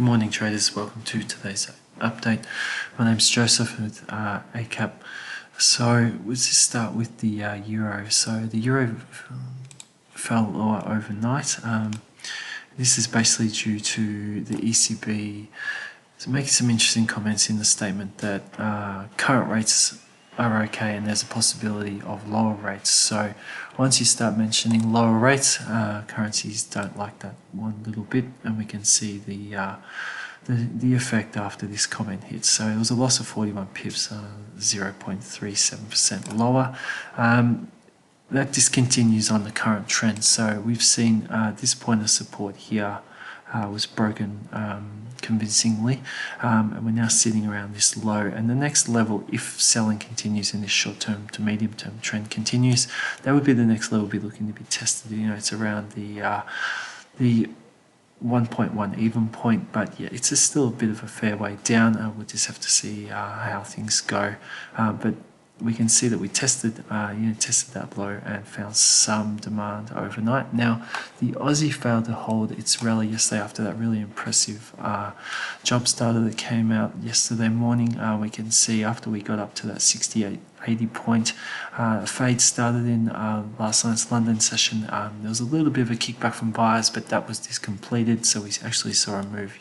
Good morning traders, welcome to today's update. My name is Joseph with Eightcap. So let's just start with the euro. So the euro fell lower overnight. This is basically due to the ECB making some interesting comments in the statement that current rates are okay and there's a possibility of lower rates. So once you start mentioning lower rates, currencies don't like that one little bit, and we can see the effect after this comment hits. So it was a loss of 41 pips, 0.37% lower. That discontinues on the current trend. So we've seen this point of support here was broken convincingly, and we're now sitting around this low, and the next level, if selling continues in this short-term to medium-term trend continues, that would be the next level be looking to be tested. You know, it's around the 1.1 even point, but yeah, it's still a bit of a fair way down. We'll just have to see how things go, but we can see that we tested that low and found some demand overnight. Now, the Aussie failed to hold its rally yesterday after that really impressive jobs data that came out yesterday morning. We can see after we got up to that 68.80 point, fade started in last night's London session. There was a little bit of a kickback from buyers, but that was discompleted, so we actually saw a move,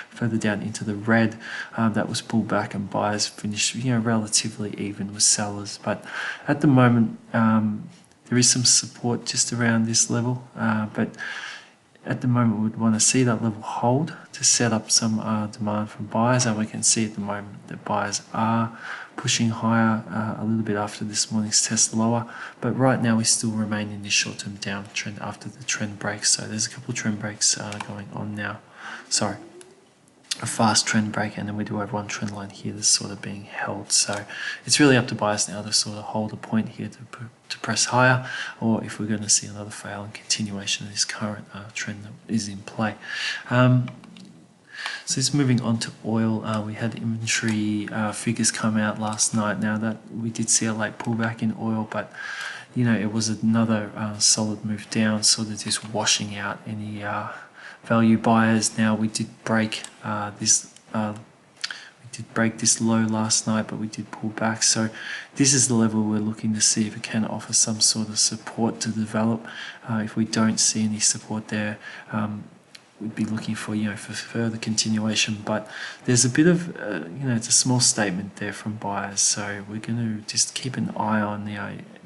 further down into the red. That was pulled back, and buyers finished, relatively even with sellers. But at the moment, there is some support just around this level, but at the moment we would want to see that level hold to set up some demand from buyers, and we can see at the moment that buyers are pushing higher a little bit after this morning's test lower, but right now we still remain in this short-term downtrend after the trend break. So there's a couple of trend breaks going on now. Sorry, a fast trend break, and then we do have one trend line here that's sort of being held. So it's really up to buyers now to sort of hold a point here to press higher, or if we're going to see another fail and continuation of this current trend that is in play. So just moving on to oil, we had inventory figures come out last night. Now that we did see a late pullback in oil, but it was another solid move down, sort of just washing out any value buyers. Now we did break this low last night, but we did pull back. So this is the level we're looking to see if it can offer some sort of support to develop. If we don't see any support there, we'd be looking for for further continuation. But there's a bit of it's a small statement there from buyers, so we're going to just keep an eye on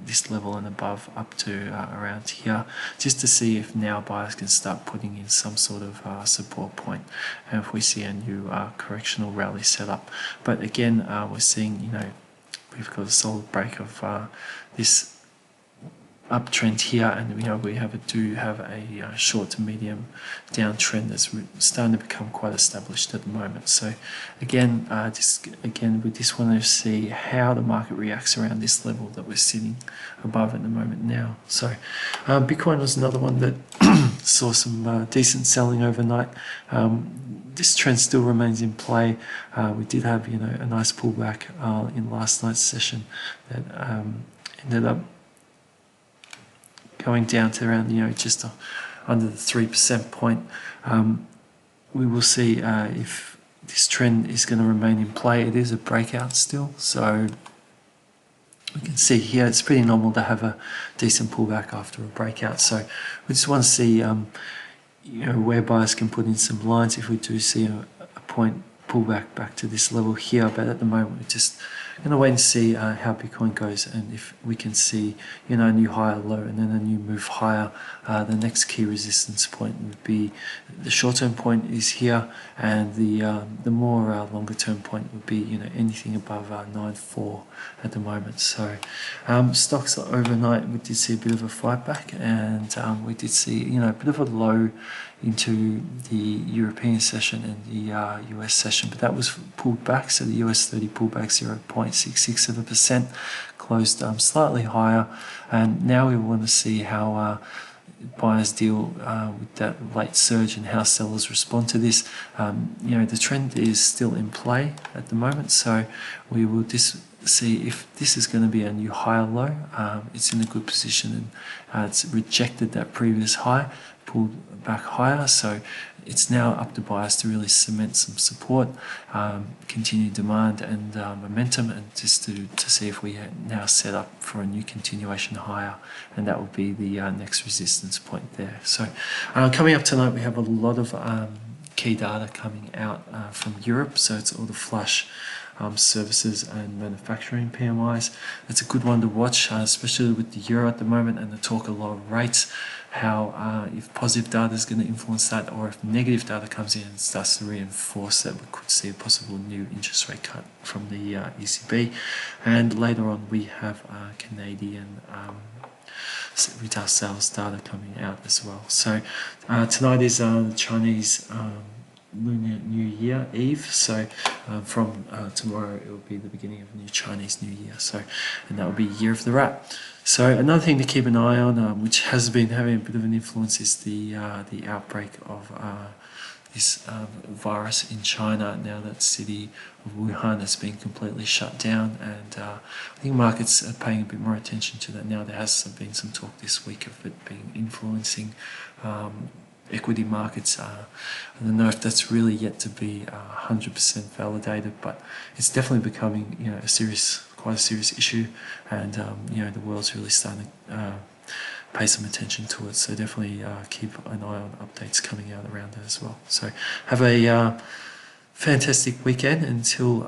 this level and above up to around here, just to see if now buyers can start putting in some sort of support point, and if we see a new correctional rally set up. But again, we're seeing we've got a solid break of this uptrend here, and we do have a short to medium downtrend that's starting to become quite established at the moment. So again, we just want to see how the market reacts around this level that we're sitting above at the moment now. So Bitcoin was another one that saw some decent selling overnight. This trend still remains in play. We did have a nice pullback in last night's session that ended up going down to around just under the 3% point. We will see if this trend is going to remain in play. It is a breakout still, so we can see here it's pretty normal to have a decent pullback after a breakout. So we just want to see where buyers can put in some lines if we do see a point pullback back to this level here. But at the moment we're just going to wait and see how Bitcoin goes, and if we can see a new higher low and then a new move higher. The next key resistance point would be the short-term point is here, and the more longer-term point would be anything above 9.4 at the moment. So stocks are overnight, we did see a bit of a fight back, and we did see a bit of a low into the European session and the US session, but that was pulled back. So the US30 pulled back 0.66%, closed slightly higher, and now we want to see how buyers deal with that late surge and how sellers respond to this. The trend is still in play at the moment, so we will just see if this is going to be a new higher low. It's in a good position, and it's rejected that previous high, pulled back higher, so it's now up to buyers to really cement some support, continue demand and momentum, and just to see if we are now set up for a new continuation higher, and that will be the next resistance point there. So coming up tonight, we have a lot of key data coming out from Europe, so it's all the flush services and manufacturing PMIs. It's a good one to watch, especially with the euro at the moment and the talk a lot of rates, how if positive data is going to influence that, or if negative data comes in and starts to reinforce that, we could see a possible new interest rate cut from the ECB. And later on we have Canadian retail sales data coming out as well. So tonight is the Chinese Lunar New Year Eve, so from tomorrow it will be the beginning of a new Chinese New Year, so, and that will be Year of the Rat. So another thing to keep an eye on, which has been having a bit of an influence, is the outbreak of this virus in China. Now that city of Wuhan has been completely shut down, and I think markets are paying a bit more attention to that now. There has been some talk this week of it being influencing equity markets. I don't know if that's really yet to be 100% validated, but it's definitely becoming, you know, quite a serious issue, and you know, the world's really starting to pay some attention to it. So definitely keep an eye on updates coming out around it as well. So have a fantastic weekend until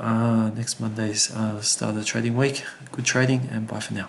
next Monday's start of the trading week. Good trading, and bye for now.